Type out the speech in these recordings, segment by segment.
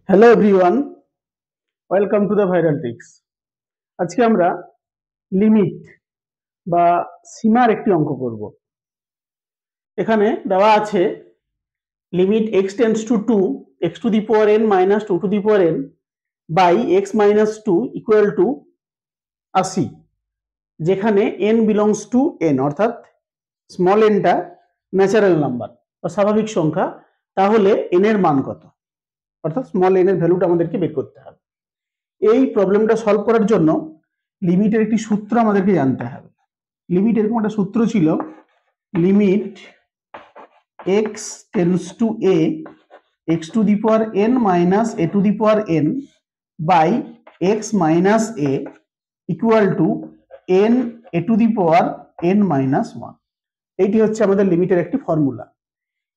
Hello everyone, welcome to the viral tricks. আজকে আমরা limit বা সীমার একটি অঙ্ক করব। এখানে দেওয়া আছে limit x tends to 2 x to the power n minus 2 to the power n by x minus 2 equal to 80, যেখানে n বিলংস টু n, অর্থাৎ স্মল nটা ন্যাচারাল নাম্বার বা স্বাভাবিক সংখ্যা। তাহলে n এর মান কত, অর্থাৎ স্মল n এর ভ্যালুটা আমাদেরকে বের করতে হবে। এই প্রবলেমটা সলভ করার জন্য লিমিটের একটি সূত্র আমাদেরকে জানতে হবে। লিমিট এরকম একটা সূত্র ছিল, limit x tends to a x to the power n minus a to the power n by x minus a equal to n a to the power n minus 1। এইটি হচ্ছে আমাদের লিমিটের একটি ফর্মুলা।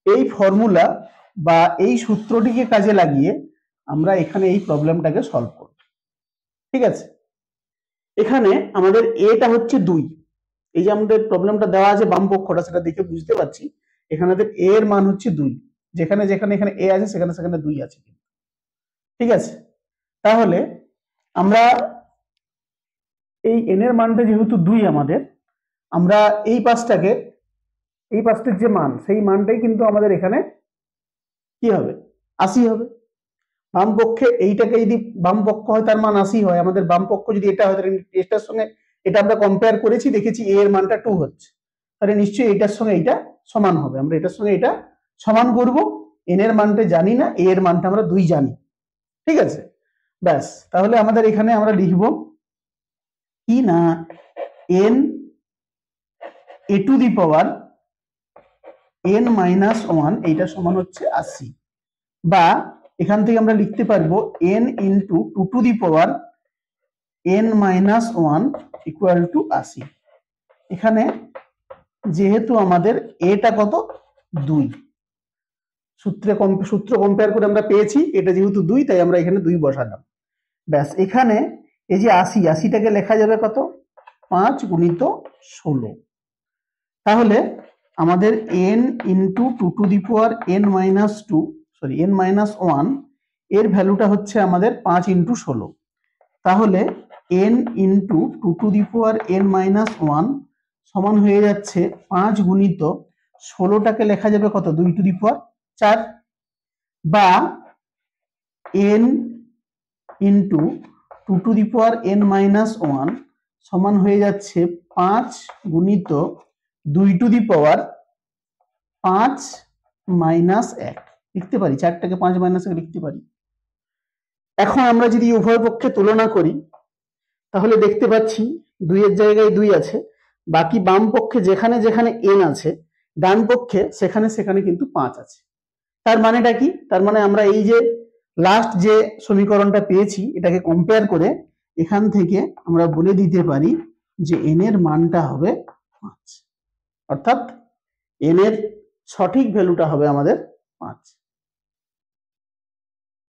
এই ফর্মুলা বা এই সূত্রটিকে কাজে লাগিয়ে আমরা এখানে এই প্রবলেমটাকে সলভ করব। ঠিক আছে, এখানে আমাদের এটা হচ্ছে 2। এই যে আমাদের প্রবলেমটা দেওয়া আছে বাম পক্ষটা, সেটা দেখে বুঝতে পারছি এখানে এ এর মান হচ্ছে 2। যেখানে যেখানে এখানে এ আছে সেখানে সেখানে 2 আছে। ঠিক আছে, তাহলে আমরা এই n এর মানটা যেহেতু 2 আমাদের, আমরা এই পাশটাকে, এই পাশটার যে মান সেই মানটাই কিন্তু আমাদের এখানে কি হবে, 80 হবে। বাম পক্ষে এইটাকে যদি বাম পক্ষ হয় তার মান 80 হয়, আমাদের বাম পক্ষ যদি এটা হয় তাহলে এটার সঙ্গে এটা আমরা কম্পেয়ার করেছি, দেখেছি এ এর মানটা 2 হচ্ছে, তাহলে নিশ্চয়ই এটার সঙ্গে এটা সমান হবে। আমরা এটার সঙ্গে এটা সমান করব। এন এর মানটা জানি না, এ এর মানটা আমরা 2 জানি। ঠিক আছে, ব্যাস, তাহলে আমাদের এখানে আমরা লিখব কি না, N A two the power n minus 1 এইটা সমান হচ্ছে 80, বা এখান থেকে আমরা লিখতে পারবো n into 2 to the power n minus 1 equal to 80। এখানে যেহেতু আমাদের এটা কত, 2, সূত্র কম্পেয়ার করে আমরা পেয়েছি এটা যেহেতু 2, তাই আমরা এখানে 2 বসালাম। ব্যাস, এখানে এই যে 80টাকে লেখা যাবে কত, 5 গুণিত 16। তাহলে আমাদের n into 2 to the power n minus 1 এর ভ্যালুটা হচ্ছে আমাদের 5 ইন্টু 16। তাহলে n into 2 to the power n minus 1 সমান হয়ে যাচ্ছে 5 গুণিত 16টাকে লেখা যাবে কত, 2 টু দি পাওয়ার 4, বা n into 2 to the power n minus 1 সমান হয়ে যাচ্ছে 5 গুণিত 2 টু দি পাওয়ার 5 মাইনাস 1 লিখতে পারি, 4টাকে 5 মাইনাস 1 লিখতে পারি। এখন আমরা যদি উভয় পক্ষে তুলনা করি তাহলে দেখতে পাচ্ছি 2 এর জায়গায় 2 আছে, বাকি বাম পক্ষে যেখানে যেখানে n আছে, ডান পক্ষে সেখানে সেখানে কিন্তু 5 আছে। তার মানেটা কি, তার মানে আমরা এই যে লাস্ট যে সমীকরণটা পেয়েছি এটাকে কম্পেয়ার করে এখান থেকে আমরা বলে দিতে পারি যে n এর মানটা হবে 5, অর্থাৎ n এর সঠিক ভ্যালুটা হবে আমাদের 5।